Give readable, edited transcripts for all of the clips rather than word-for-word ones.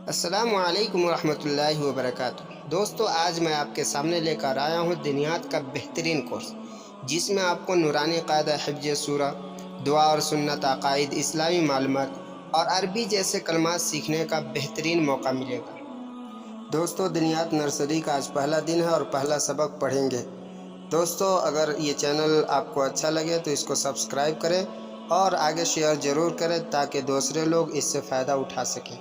السلام علیکم ورحمۃ اللہ وبرکاتہ۔ دوستو، آج میں آپ کے سامنے لے کر آیا ہوں دنیات کا بہترین کورس، جس میں آپ کو نورانی قاعدہ، حفظ سورہ، دعا اور سنت، عقائد، اسلامی معلومات اور عربی جیسے کلمات سیکھنے کا بہترین موقع ملے گا۔ دوستو، دنیات نرسری کا آج پہلا دن ہے اور پہلا سبق پڑھیں گے۔ دوستو، اگر یہ چینل آپ کو اچھا لگے تو اس کو سبسکرائب کریں اور آگے شیئر ضرور کریں تاکہ دوسرے لوگ اس سے فائدہ اٹھا سکیں۔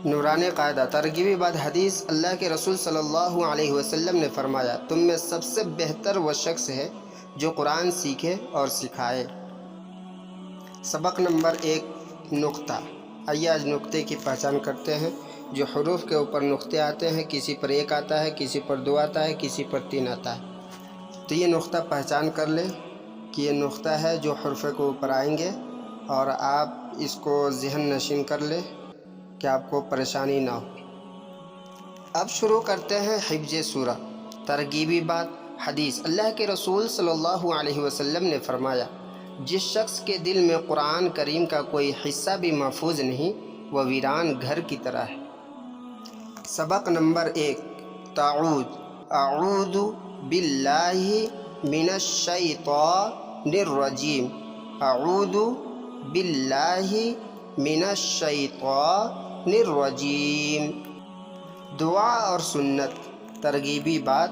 نورانی قاعدہ، ترغیبی بعد حدیث۔ اللہ کے رسول صلی اللہ علیہ وسلم نے فرمایا، تم میں سب سے بہتر وہ شخص ہے جو قرآن سیکھے اور سکھائے۔ سبق نمبر 1، نقطہ۔ آئیے آج نقطے کی پہچان کرتے ہیں۔ جو حروف کے اوپر نقطے آتے ہیں، کسی پر 1 آتا ہے، کسی پر 2 آتا ہے، کسی پر 3 آتا ہے، تو یہ نقطہ پہچان کر لیں کہ یہ نقطہ ہے جو حرف کے اوپر آئیں گے، اور آپ اس کو ذہن نشین کر لیں کہ آپ کو پریشانی نہ ہو۔ اب شروع کرتے ہیں حفظ سورہ۔ ترغیبی بات حدیث۔ اللہ کے رسول صلی اللہ علیہ وسلم نے فرمایا، جس شخص کے دل میں قرآن کریم کا کوئی حصہ بھی محفوظ نہیں، وہ ویران گھر کی طرح ہے۔ سبق نمبر 1، تعوذ۔ اعوذ باللہ من الشیطان الرجیم۔ اعوذ باللہ من الشیطان الرجیم۔ دعا اور سنت۔ ترغیبی بات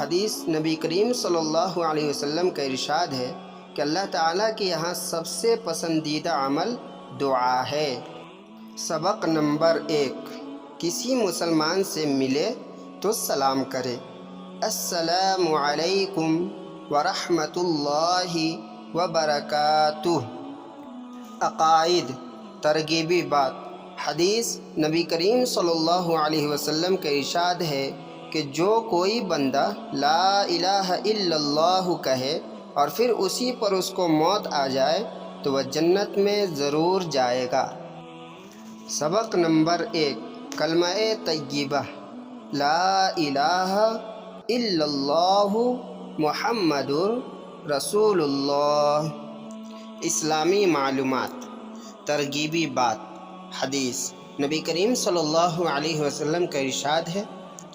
حدیث۔ نبی کریم صلی اللہ علیہ وسلم کا ارشاد ہے کہ اللہ تعالیٰ کے یہاں سب سے پسندیدہ عمل دعا ہے۔ سبق نمبر 1، کسی مسلمان سے ملے تو سلام کرے۔ السلام علیکم ورحمۃ اللہ وبرکاتہ۔ عقائد۔ ترغیبی بات حدیث۔ نبی کریم صلی اللہ علیہ وسلم کا ارشاد ہے کہ جو کوئی بندہ لا الہ الا اللہ کہے اور پھر اسی پر اس کو موت آ جائے تو وہ جنت میں ضرور جائے گا۔ سبق نمبر 1، کلمہ طیبہ۔ لا الہ الا اللہ محمد رسول اللہ۔ اسلامی معلومات۔ ترغیبی بات حدیث۔ نبی کریم صلی اللہ علیہ وسلم کا ارشاد ہے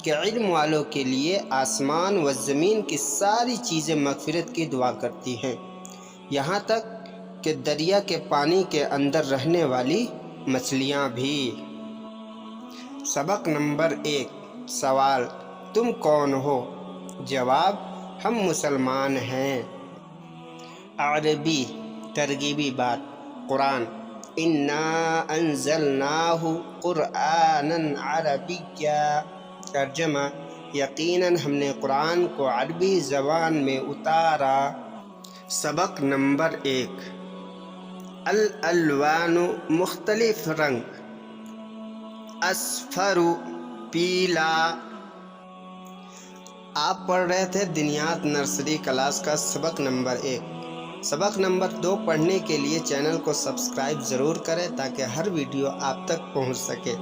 کہ علم والوں کے لیے آسمان و زمین کی ساری چیزیں مغفرت کی دعا کرتی ہیں، یہاں تک کہ دریا کے پانی کے اندر رہنے والی مچھلیاں بھی۔ سبق نمبر 1، سوال، تم کون ہو؟ جواب، ہم مسلمان ہیں۔ عربی۔ ترغیبی بات قرآن۔ انا انزلناہ قرآنا عربیا۔ ترجمہ، یقیناً ہم نے قرآن کو عربی زبان میں اتارا۔ سبق نمبر 1، الالوان، مختلف رنگ۔ اصفر، پیلا۔ آپ پڑھ رہے تھے دنیات نرسری کلاس کا سبق نمبر 1۔ سبق نمبر 2 پڑھنے کے لیے چینل کو سبسکرائب ضرور کریں تاکہ ہر ویڈیو آپ تک پہنچ سکے۔